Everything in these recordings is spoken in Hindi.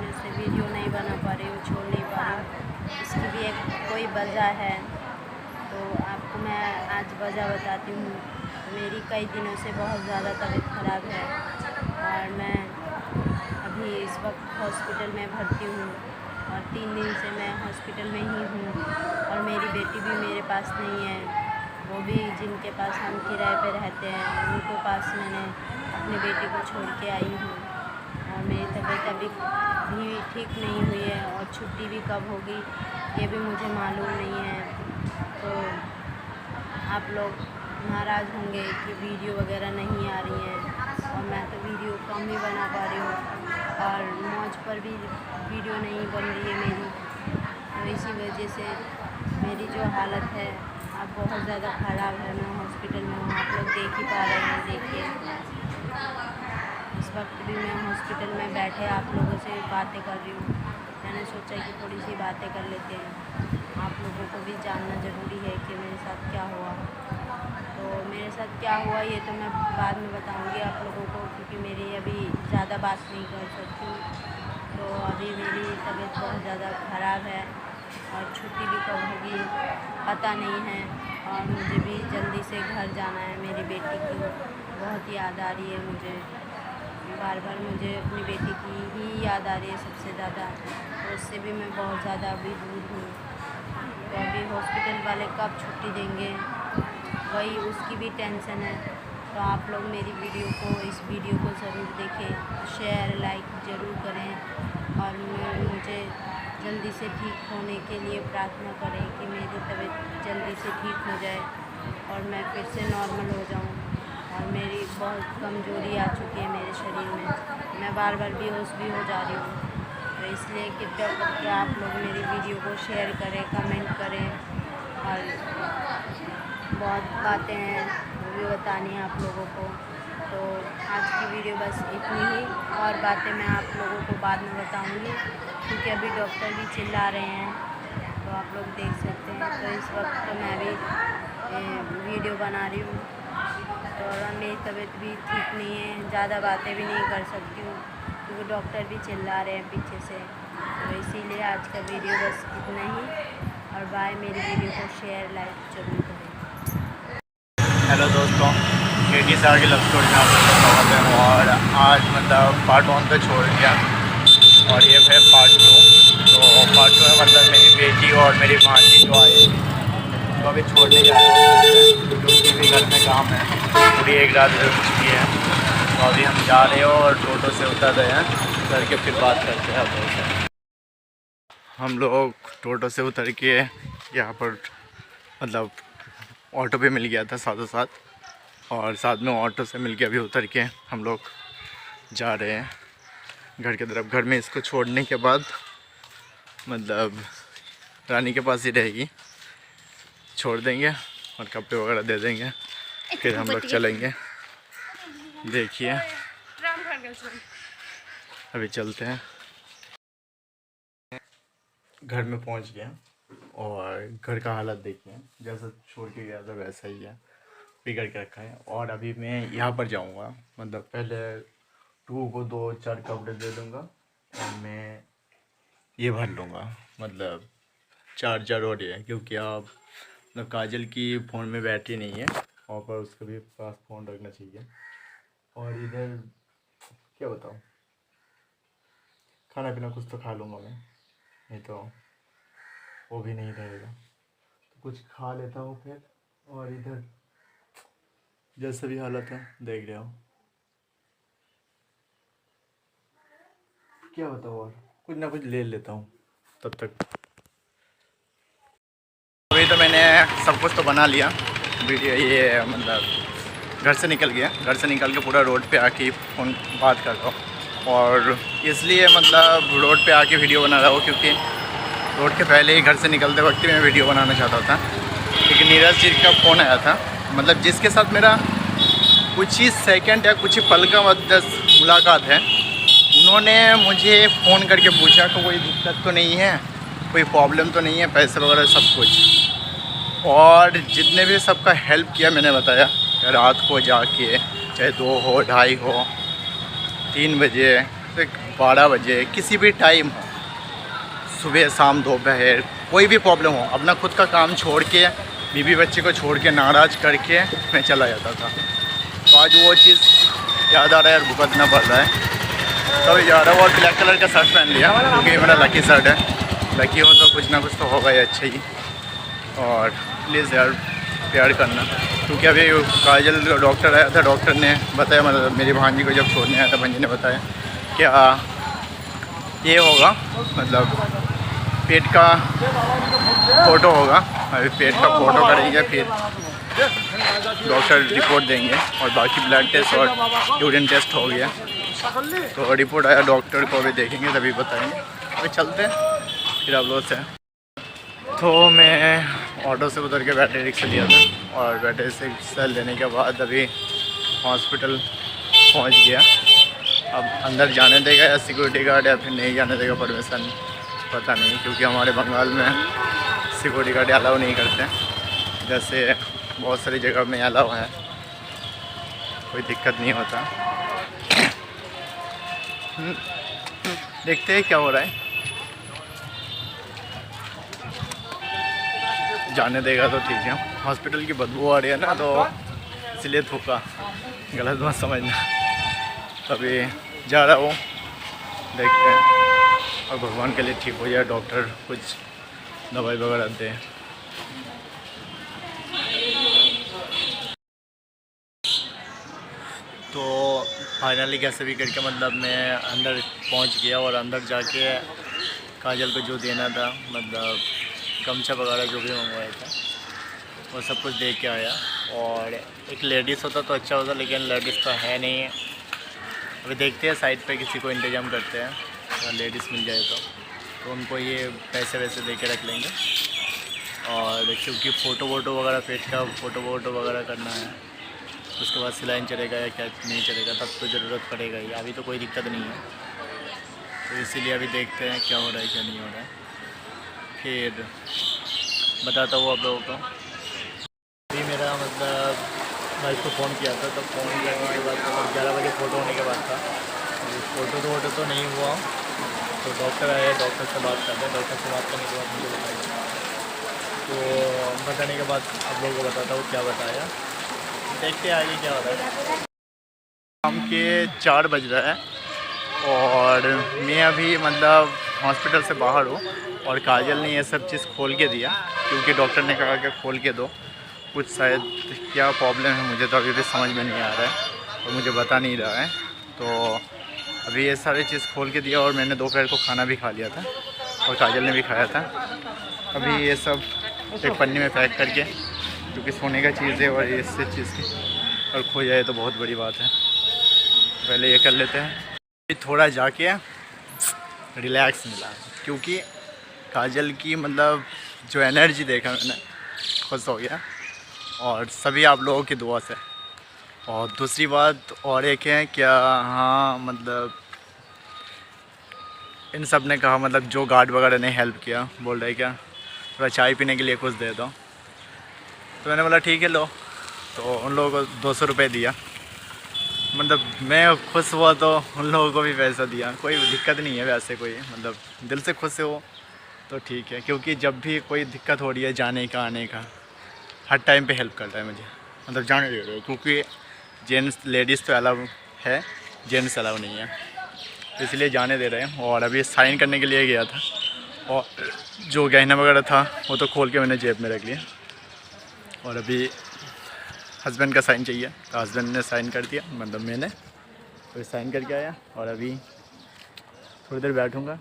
दिनों से वीडियो नहीं बना पा रही हूँ, छोड़ नहीं पा रही हूँ। इसकी भी एक कोई वजह है, तो आपको मैं आज वजह बताती हूँ। मेरी कई दिनों से बहुत ज़्यादा तबीयत ख़राब है और मैं अभी इस वक्त हॉस्पिटल में भर्ती हूँ और 3 दिन से मैं हॉस्पिटल में ही हूँ और मेरी बेटी भी मेरे पास नहीं है। वो भी जिनके पास हम किराए पे रहते हैं उनके पास मैंने अपनी बेटी को छोड़ के आई हूँ और मेरी तबीयत अभी भी ठीक नहीं हुई है और छुट्टी भी कब होगी ये भी मुझे मालूम नहीं है। तो आप लोग नाराज़ होंगे कि वीडियो वगैरह नहीं आ रही हैं और मैं तो वीडियो कम ही बना पा रही हूँ और मौज पर भी वीडियो नहीं बन रही है मेरी। तो इसी वजह से मेरी जो हालत है अब बहुत ज़्यादा ख़राब है। मैं हॉस्पिटल में हूँ, आप लोग देख ही पा रहे हैं। देखिए इस वक्त भी मैं हॉस्पिटल में बैठे आप लोगों से बातें कर रही हूँ। मैंने सोचा कि थोड़ी सी बातें कर लेते हैं, आप लोगों को भी जानना ज़रूरी है कि मेरे साथ क्या हुआ। तो मेरे साथ क्या हुआ ये तो मैं बाद में बताऊँगी आप लोगों को, क्योंकि मेरी अभी ज़्यादा बात नहीं कर सकती। तो अभी मेरी तबीयत बहुत ज़्यादा ख़राब है और छुट्टी भी कब होगी पता नहीं है और मुझे भी जल्दी से घर जाना है। मेरी बेटी की बहुत याद आ रही है मुझे, बार बार मुझे अपनी बेटी की ही याद आ रही है सबसे ज़्यादा। तो उससे भी मैं बहुत ज़्यादा अभी दूर हूँ। तो अभी हॉस्पिटल वाले कब छुट्टी देंगे वही उसकी भी टेंशन है। तो आप लोग मेरी इस वीडियो को ज़रूर देखें, शेयर लाइक ज़रूर करें और मुझे जल्दी से ठीक होने के लिए प्रार्थना करें कि मेरी तबीयत जल्दी से ठीक हो जाए और मैं फिर से नॉर्मल हो जाऊं। और मेरी बहुत कमज़ोरी आ चुकी है मेरे शरीर में, मैं बार बार बेहोश भी हो जा रही हूँ। तो इसलिए कृपया करके आप लोग मेरी वीडियो को शेयर करें, कमेंट करें और बहुत बातें हैं वो भी बतानी है आप लोगों को। तो आज की वीडियो बस इतनी ही और बातें मैं आप लोगों को बाद में बताऊंगी, क्योंकि अभी डॉक्टर भी चिल्ला रहे हैं तो आप लोग देख सकते हैं। तो इस वक्त तो मैं भी वीडियो बना रही हूँ तो और मेरी तबीयत भी ठीक नहीं है, ज़्यादा बातें भी नहीं कर सकती हूँ क्योंकि डॉक्टर भी चिल्ला रहे हैं पीछे से। तो इसीलिए आज का वीडियो बस इतना ही और बाय। मेरी वीडियो को शेयर लाइक जरूर करें। हेलो दोस्तों, केटी सर की लव स्टोरी में आप सबका स्वागत है। और आज मतलब पार्ट 1 पे छोड़ दिया और ये है पार्ट 2। तो पार्ट 2 में मतलब मेरी बेटी और मेरी भांजी जो आई तो अभी छोड़ने जा रहे हैं क्योंकि भी घर में काम है, पूरी एक रात रह चुकी है। तो अभी हम जा रहे हो और टोटो से उतर रहे हैं, उतर के फिर बात करते हैं आप। हम लोग टोटो से उतर के यहाँ पर मतलब ऑटो पे मिल गया था साथों साथ, और साथ में ऑटो से मिल के अभी उतर के हम लोग जा रहे हैं घर की तरफ। घर में इसको छोड़ने के बाद मतलब रानी के पास ही रहेगी, छोड़ देंगे और कपड़े वगैरह दे देंगे, फिर हम लोग चलेंगे। देखिए अभी चलते हैं। घर में पहुंच गए और घर का हालत देखिए, जैसा छोड़ के गया था वैसा ही है, बिगड़ के रखा है। और अभी मैं यहाँ पर जाऊँगा, मतलब पहले 2 को 2-4 कपड़े दे दूँगा और मैं ये भर लूँगा, मतलब चार्जर और ये, क्योंकि आप मतलब काजल की फ़ोन में बैटरी नहीं है और पर उसके भी पास फ़ोन रखना चाहिए। और इधर क्या बताऊँ, खाना पीना कुछ तो खा लूँगा मैं, नहीं तो वो भी नहीं रहेगा। तो कुछ खा लेता हूँ फिर। और इधर जैसे भी हालत है देख रहे हो, क्या बताऊँ, और कुछ ना कुछ ले लेता हूँ तब तक। अभी तो मैंने सब कुछ तो बना लिया वीडियो, ये मतलब घर से निकल गया, घर से निकल के पूरा रोड पे आके फ़ोन बात कर रहा हूँ। और इसलिए मतलब रोड पे आके वीडियो बना रहा हूँ क्योंकि रोड के पहले ही घर से निकलते वक्त ही मैं वीडियो बनाना चाहता था, लेकिन नीरज जी का फ़ोन आया था, मतलब जिसके साथ मेरा कुछ ही सेकंड या कुछ ही पल का मतलब मुलाकात है। उन्होंने मुझे फ़ोन करके पूछा कि कोई दिक्कत तो नहीं है, कोई प्रॉब्लम तो नहीं है, पैसे वगैरह सब कुछ। और जितने भी सबका हेल्प किया मैंने बताया, रात को जाके चाहे 2 हो 2:30 हो 3 बजे, तो 12 बजे किसी भी टाइम हो, सुबह शाम दोपहर, कोई भी प्रॉब्लम हो, अपना खुद का काम छोड़ के, बीवी बच्चे को छोड़ के, नाराज़ करके मैं चला जाता था। तो आज वो चीज़ याद आ रहा है और भुगतना पड़ रहा है। तभी जा रहा हूँ और ब्लैक कलर का शर्ट पहन लिया क्योंकि ये मेरा लकी शर्ट है। लकी हो तो कुछ ना कुछ तो होगा ही अच्छा ही। और प्लीज़ यार प्यार करना, क्योंकि अभी काजल डॉक्टर आया था, डॉक्टर ने बताया, मतलब मेरी भांजी को जब छोड़ने आया था भांजी ने बताया क्या ये होगा, मतलब पेट का फ़ोटो होगा। अभी पेट का फ़ोटो करेंगे, फिर डॉक्टर रिपोर्ट देंगे और बाकी ब्लड टेस्ट और यूरिन टेस्ट हो गया तो रिपोर्ट आया, डॉक्टर को भी देखेंगे तभी बताएंगे। अभी चलते हैं फिर आप लोग से। तो मैं ऑटो से उतर के बैटरी रिक्शा लिया था और बैटरी रिक्शा लेने के बाद अभी हॉस्पिटल पहुंच गया। अब अंदर जाने देगा या सिक्योरिटी गार्ड या फिर नहीं जाने देगा परमिशन पता नहीं, क्योंकि हमारे बंगाल में सिक्योरिटी गार्ड अलाउ नहीं करते, जैसे बहुत सारी जगह में अलाउ है, कोई दिक्कत नहीं होता। देखते हैं क्या हो रहा है, जाने देगा तो ठीक है। हॉस्पिटल की बदबू आ रही है ना, तो इसलिए थूका, गलत मत समझना। अभी जा रहा हूँ, देखते हैं और भगवान के लिए ठीक हो जाए, डॉक्टर कुछ दवाई वगैरह दे। तो फाइनली कैसे भी करके मतलब मैं अंदर पहुंच गया और अंदर जाके काजल को जो देना था, मतलब गमछा वगैरह जो भी मंगवाया था वो सब कुछ दे के आया। और एक लेडीज़ होता तो अच्छा होता, लेकिन लेडीज़ तो है नहीं। अभी देखते हैं साइड पे किसी को इंतज़ाम करते हैं, अगर लेडीज़ मिल जाए तो उनको ये पैसे वैसे दे के रख लेंगे। और क्योंकि फ़ोटो वोटो वगैरह, पेट का फ़ोटो वोटो वगैरह करना है, उसके बाद सिलाइन चलेगा या क्या नहीं चलेगा, तब तो ज़रूरत पड़ेगा ही। अभी तो कोई दिक्कत नहीं है, तो इसीलिए अभी देखते हैं क्या हो रहा है क्या नहीं हो रहा है, फिर बताता हूँ आप लोगों को। अभी मेरा मतलब भाई को फ़ोन किया था, तो फ़ोन करने के बाद मतलब 11 बजे फ़ोटो होने के बाद था। फ़ोटो तो नहीं हुआ, तो डॉक्टर आए, डॉक्टर से बात करते हैं। डॉक्टर से बात करने के बाद मुझे बताया, तो बताने के बाद आप लोगों को बताता हूँ क्या बताया, देखते हैं आगे क्या हो रहा है। शाम के 4 बज रहा है और मैं अभी मतलब हॉस्पिटल से बाहर हूँ और काजल ने ये सब चीज़ खोल के दिया, क्योंकि डॉक्टर ने कहा कि खोल के दो। कुछ शायद क्या प्रॉब्लम है मुझे तो अभी भी समझ में नहीं आ रहा है और मुझे बता नहीं रहा है। तो अभी ये सारी चीज़ खोल के दिया और मैंने दोपहर को खाना भी खा लिया था और काजल ने भी खाया था। अभी ये सब एक पन्नी में पैक करके, क्योंकि सोने का चीज़ है और ये इससे चीज़ की और खो जाए तो बहुत बड़ी बात है, पहले ये कर लेते हैं। थोड़ा जाके रिलैक्स मिला, क्योंकि काजल की मतलब जो एनर्जी देखा मैंने, खुश हो गया और सभी आप लोगों की दुआ से। और दूसरी बात और एक है क्या, हाँ मतलब इन सब ने कहा, मतलब जो गार्ड वगैरह ने हेल्प किया, बोल रहे क्या थोड़ा चाय पीने के लिए कुछ दे दो, तो मैंने बोला ठीक है लो। तो उन लोगों को 200 रुपये दिया, मतलब मैं खुश हुआ तो उन लोगों को भी पैसा दिया। कोई दिक्कत नहीं है वैसे, कोई मतलब दिल से खुश हो तो ठीक है, क्योंकि जब भी कोई दिक्कत हो रही है जाने का आने का, हर टाइम पे हेल्प करता है मुझे, मतलब जाने दे रहे हो, क्योंकि जेंट्स लेडीज़ तो अलाउ है, जेंट्स अलाउ नहीं है, तो इसलिए जाने दे रहे हैं। और अभी साइन करने के लिए गया था और जो गहना वगैरह था वो तो खोल के मैंने जेब में रख लिया, और अभी हस्बैंड का साइन चाहिए तो हस्बैंड ने साइन कर दिया, मतलब मैंने तो साइन करके आया। और अभी थोड़ी देर बैठूँगा,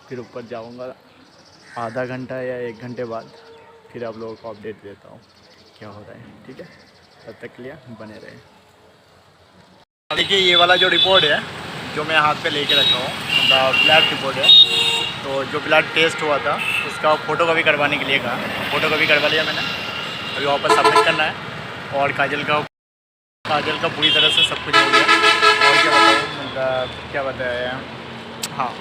फिर ऊपर जाऊँगा, आधा घंटा या 1 घंटे बाद फिर आप लोगों को अपडेट देता हूँ क्या हो रहा है, ठीक है। तब तक के लिए बने रहे। देखिए ये वाला जो रिपोर्ट है जो मैं हाथ पे लेके रखा हूँ, मतलब ब्लड रिपोर्ट है, तो जो ब्लड टेस्ट हुआ था उसका फ़ोटो कॉपी करवाने के लिए कहा, फ़ोटो कॉपी करवा लिया मैंने। अभी वापस सबमिट करना है और काजल का पूरी तरह से सब कुछ हो गया। और क्या बताऊँ, मतलब क्या बताया, हाँ,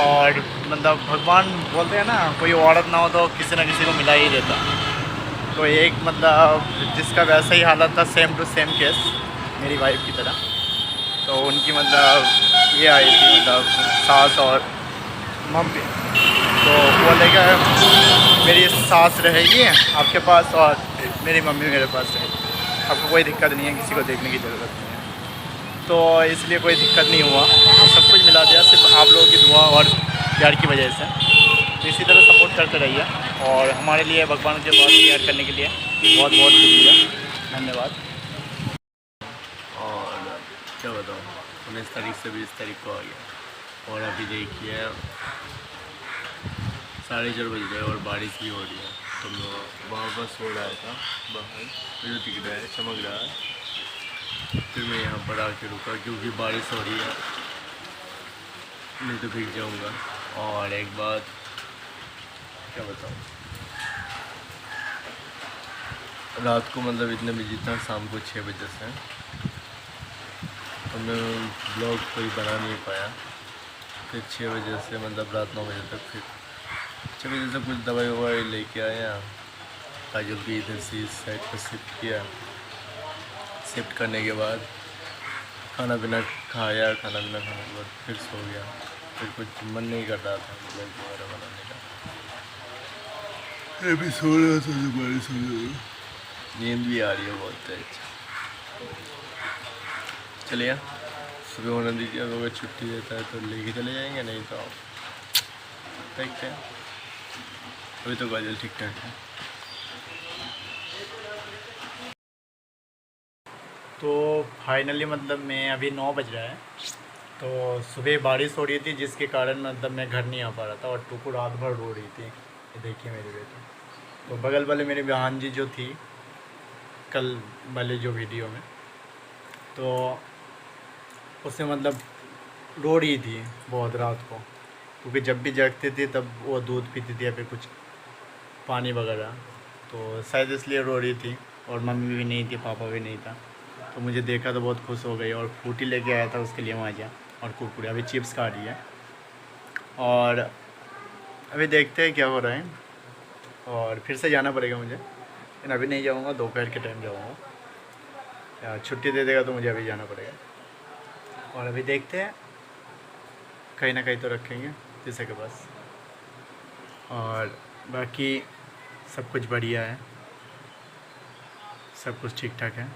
और मतलब भगवान बोलते हैं ना, कोई औरत ना हो तो किसी ना किसी को मिला ही देता। तो एक मतलब जिसका वैसा ही हालत था, सेम टू सेम केस मेरी वाइफ की तरह, तो उनकी मतलब ये आई थी मतलब सास और मम्मी, तो वो लेकर मेरी सास रहेगी आपके पास और मेरी मम्मी मेरे पास रहेगी। आपको कोई दिक्कत नहीं है, किसी को देखने की ज़रूरत नहीं है, तो इसलिए कोई दिक्कत नहीं हुआ। तो सब कुछ मिला दिया सिर्फ आप लोगों की दुआ और प्यार की वजह से। तो इसी तरह सपोर्ट करते रहिए और हमारे लिए भगवान के पास प्यार करने के लिए बहुत बहुत शुक्रिया, धन्यवाद। और क्या बताऊँ, 19 तारीख से 20 तारीख को आ गया और अभी देखिए 4:30 बज रहे और बारिश भी हो रही है। तो मैं वहाँ पर सो रहा था बाहर, मुझे दिख रहा है, चमक रहा है। फिर मैं यहाँ पर आके रुका क्योंकि बारिश हो रही है, नहीं तो भीग जाऊँगा। और एक बात क्या बताऊँ, रात को मतलब इतने बजे था, शाम को 6 बजे से, तो मैं ब्लॉग कोई बना नहीं पाया। फिर 6 बजे से मतलब रात 9 बजे तक, फिर 6 बजे से कुछ दवाई ववाई लेके आया, काजल भी इधर से इस साइड पर शिफ्ट किया। शिफ्ट करने के बाद खाना पीना खाया, खाना पीना खाने के बाद फिर सो गया। फिर कुछ मन नहीं कर रहा था ब्लॉग वगैरह बनाने का, मैं भी सो रहा था, दोबारा सो रहा, नींद भी आ रही है बहुत तेज। चलिए सुबह होने दीजिए, अगर छुट्टी देता है तो लेके चले जाएंगे, नहीं तो देखते हैं। अभी तो काजल ठीक ठाक है। तो फाइनली मतलब मैं अभी 9 बज रहा है, तो सुबह बारिश हो रही थी जिसके कारण मतलब मैं घर नहीं आ पा रहा था और टुकु रात भर रो रही थी। ये देखिए मेरी बेटी। तो बगल वाले मेरी बहन जी जो थी कल वाले जो वीडियो में, तो उससे मतलब रो रही थी बहुत रात को, क्योंकि जब भी जगती थी तब वो दूध पीती थी या फिर कुछ पानी वगैरह, तो शायद इसलिए रो रही थी। और मम्मी भी नहीं थी, पापा भी नहीं था, तो मुझे देखा तो बहुत खुश हो गई और फ्रूटी लेके आया था उसके लिए माजा और कुरकुरे। अभी चिप्स खा रही है और अभी देखते हैं क्या हो रहा है। और फिर से जाना पड़ेगा मुझे, लेकिन अभी नहीं जाऊँगा, दोपहर के टाइम जाऊँगा। छुट्टी दे देगा तो मुझे अभी जाना पड़ेगा। और अभी देखते हैं, कहीं ना कहीं तो रखेंगे किसी के पास। और बाकी सब कुछ बढ़िया है, सब कुछ ठीक ठाक है।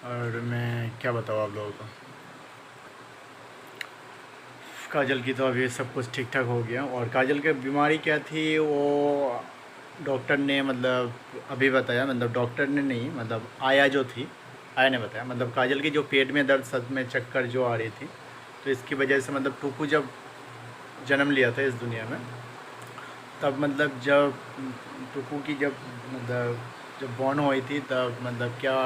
और मैं क्या बताऊँ आप लोगों को, काजल की तो अभी सब कुछ ठीक ठाक हो गया। और काजल की बीमारी क्या थी वो डॉक्टर ने मतलब अभी बताया, मतलब डॉक्टर ने नहीं, मतलब आया जो थी, आया ने बताया, मतलब काजल की जो पेट में दर्द, सर में चक्कर जो आ रही थी, तो इसकी वजह से मतलब टुकू जब जन्म लिया था इस दुनिया में, तब मतलब जब टुकू की जब बॉर्न हुई थी, तब मतलब क्या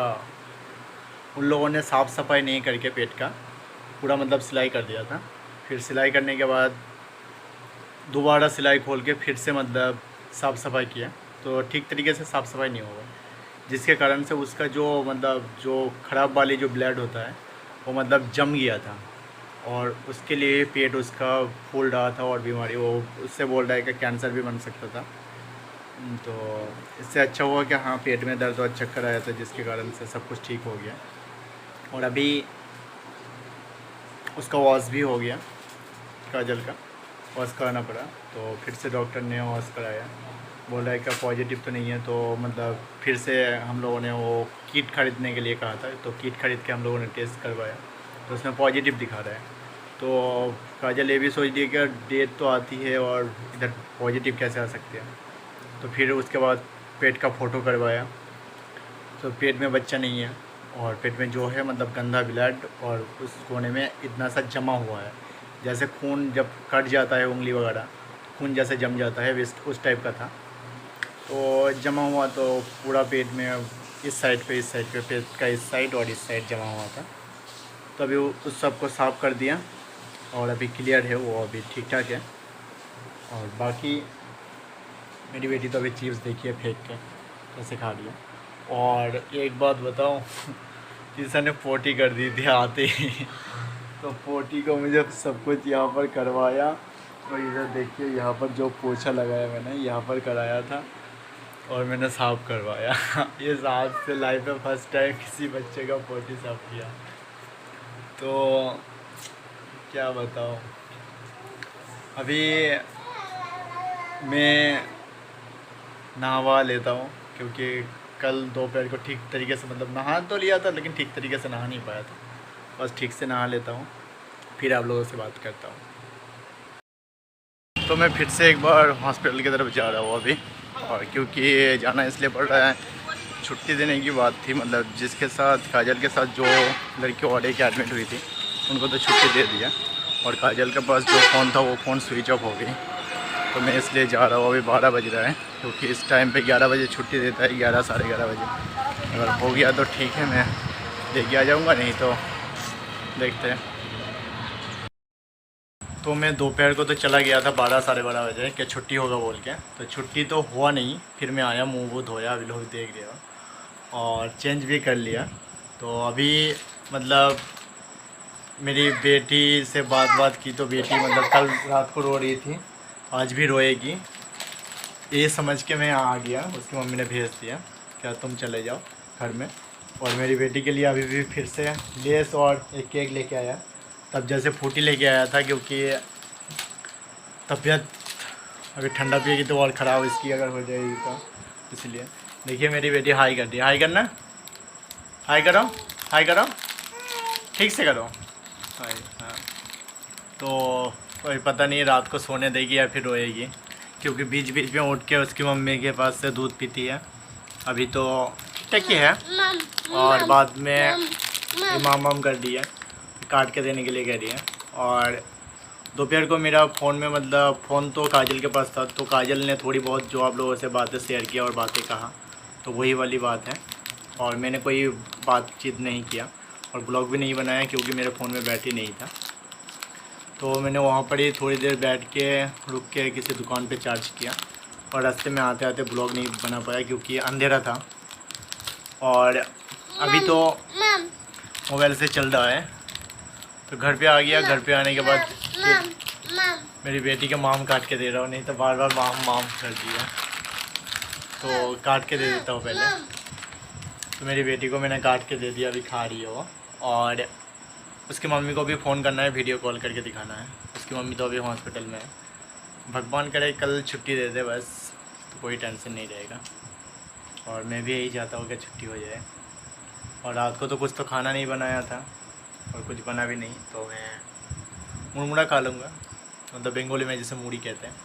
उन लोगों ने साफ़ सफाई नहीं करके पेट का पूरा मतलब सिलाई कर दिया था। फिर सिलाई करने के बाद दोबारा सिलाई खोल के फिर से मतलब साफ़ सफाई किया, तो ठीक तरीके से साफ़ सफाई नहीं होगा, जिसके कारण से उसका जो मतलब जो ख़राब वाली जो ब्लड होता है वो मतलब जम गया था और उसके लिए पेट उसका फूल रहा था और बीमारी वो उससे बोल रहा है कि कैंसर भी बन सकता था। तो इससे अच्छा हुआ कि हाँ पेट में दर्द और चक्कर आया था, जिसके कारण से सब कुछ ठीक हो गया। और अभी उसका वॉश भी हो गया, काजल का वॉश कराना पड़ा, तो फिर से डॉक्टर ने वॉश कराया, बोल रहा है कि पॉजिटिव तो नहीं है। तो मतलब फिर से हम लोगों ने वो किट खरीदने के लिए कहा था, तो किट खरीद के हम लोगों ने टेस्ट करवाया, तो उसमें पॉजिटिव दिखा रहा है। तो काजल ये भी सोच रही है कि डेट तो आती है और इधर पॉजिटिव कैसे आ सकते हैं। तो फिर उसके बाद पेट का फ़ोटो करवाया, तो पेट में बच्चा नहीं है और पेट में जो है मतलब गंदा ब्लड और उस कोने में इतना सा जमा हुआ है, जैसे खून जब कट जाता है उंगली वगैरह, खून जैसे जम जाता है उस टाइप का था। तो जमा हुआ तो पूरा पेट में इस साइड पे पेट का इस साइड और इस साइड जमा हुआ था। तो अभी उस सब को साफ़ कर दिया और अभी क्लियर है, वो अभी ठीक ठाक है। और बाकी मेरी बेटी तो अभी चिप्स देखिए फेंक के कैसे खा लिया। और एक बात बताऊं, किसी ने पोटी कर दी थी आते ही, तो पोटी को मुझे सब कुछ यहाँ पर करवाया। और इधर देखिए यहाँ पर जो पोछा लगाया मैंने यहाँ पर कराया था और मैंने साफ़ करवाया। ये साफ से लाइफ में फर्स्ट टाइम किसी बच्चे का पोटी साफ़ किया। तो क्या बताऊँ। अभी मैं नहावा लेता हूँ क्योंकि कल दोपहर को ठीक तरीके से मतलब नहा तो लिया था लेकिन ठीक तरीके से नहा नहीं पाया था। बस ठीक से नहा लेता हूँ, फिर आप लोगों से बात करता हूँ। तो मैं फिर से एक बार हॉस्पिटल की तरफ जा रहा हूँ अभी, और क्योंकि जाना इसलिए पड़ रहा है, छुट्टी देने की बात थी। मतलब जिसके साथ काजल के साथ जो लड़की और एक एडमिट हुई थी उनको तो छुट्टी दे दिया, और काजल के पास जो फ़ोन था वो फ़ोन स्विच ऑफ हो गई। तो मैं इसलिए जा रहा हूँ। अभी 12 बज रहा है क्योंकि इस टाइम पे 11 बजे छुट्टी देता है, 11 साढ़े 11 बजे। अगर हो गया तो ठीक है, मैं लेके आ जाऊँगा, नहीं तो देखते हैं। तो मैं दोपहर को तो चला गया था 12 साढ़े 12 बजे कि छुट्टी होगा बोल के, तो छुट्टी तो हुआ नहीं। फिर मैं आया, मुँह वूह धोया, अभी लोग देख रहे हो, और चेंज भी कर लिया। तो अभी मतलब मेरी बेटी से बात की तो बेटी मतलब कल रात को रो रही थी, आज भी रोएगी। ये समझ के मैं आ गया, उसकी मम्मी ने भेज दिया क्या तुम चले जाओ घर में। और मेरी बेटी के लिए अभी भी फिर से लेस और एक केक लेके आया। तब जैसे फ्रूटी लेके आया था क्योंकि तबीयत अभी ठंडा पिएगी तो और ख़राब इसकी अगर हो जाएगी तो इसलिए। देखिए मेरी बेटी हाई कर दी, हाई करना, हाई करो, हाई करो, ठीक से करो हाई। हाँ, तो कोई पता नहीं रात को सोने देगी या फिर रोएगी, क्योंकि बीच बीच में उठ के उसकी मम्मी के पास से दूध पीती है। अभी तो ठीक ही है, और बाद में इमाम कर दी है, काट के देने के लिए कह रही है। और दोपहर को मेरा फ़ोन में मतलब फ़ोन तो काजल के पास था, तो काजल ने थोड़ी बहुत जो आप लोगों से बातें शेयर किया और बातें कहा, तो वही वाली बात है। और मैंने कोई बातचीत नहीं किया और ब्लॉग भी नहीं बनाया क्योंकि मेरे फ़ोन में बैटरी नहीं था। तो मैंने वहाँ पर ही थोड़ी देर बैठ के रुक के किसी दुकान पे चार्ज किया, और रास्ते में आते आते ब्लॉग नहीं बना पाया क्योंकि अंधेरा था। और अभी तो मोबाइल से चल रहा है। तो घर पे आ गया, घर पे आने के बाद मेरी बेटी के माम काट के दे रहा हूँ, नहीं तो बार बार माम माम कर दिया, तो काट के दे देता हूँ पहले। तो मेरी बेटी को मैंने काट के दे दिया, अभी खा रही है वो। और उसकी मम्मी को भी फ़ोन करना है, वीडियो कॉल करके दिखाना है। उसकी मम्मी तो अभी हॉस्पिटल में है, भगवान करे कल छुट्टी दे दे बस, तो कोई टेंशन नहीं रहेगा। और मैं भी यही चाहता हूँ कि छुट्टी हो जाए। और रात को तो कुछ तो खाना नहीं बनाया था और कुछ बना भी नहीं, तो मैं मुरमुरा खा लूँगा, मतलब बंगाली में जिसे मूड़ी कहते हैं,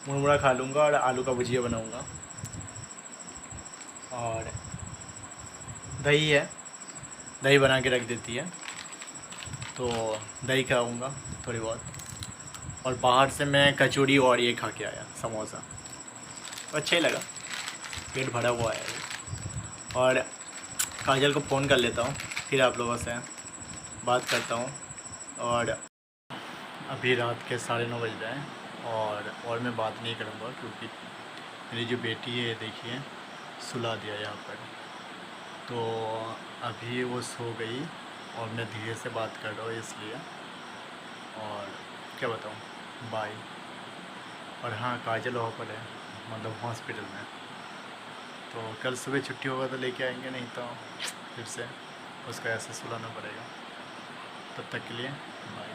मुरमुरा खा लूँगा और आलू का भुजिया बनाऊँगा। और दही है, दही बना के रख देती है, तो दही खाऊँगा थोड़ी बहुत। और बाहर से मैं कचौड़ी और ये खा के आया, समोसा, तो अच्छा ही लगा, पेट भरा हुआ है। और काजल को फ़ोन कर लेता हूँ, फिर आप लोगों से बात करता हूँ। और अभी रात के 9:30 बज रहे हैं, और मैं बात नहीं करूँगा क्योंकि मेरी जो बेटी है देखिए सुला दिया यहाँ पर, तो अभी वो सो गई और मैं धीरे से बात कर रहा हूँ इसलिए। और क्या बताऊँ, बाय। और हाँ, काजल वहाँ पर है, मतलब हॉस्पिटल में, तो कल सुबह छुट्टी होगा तो लेके आएंगे, नहीं तो फिर से उसको ऐसे सुलाना पड़ेगा। तब तक के लिए बाय।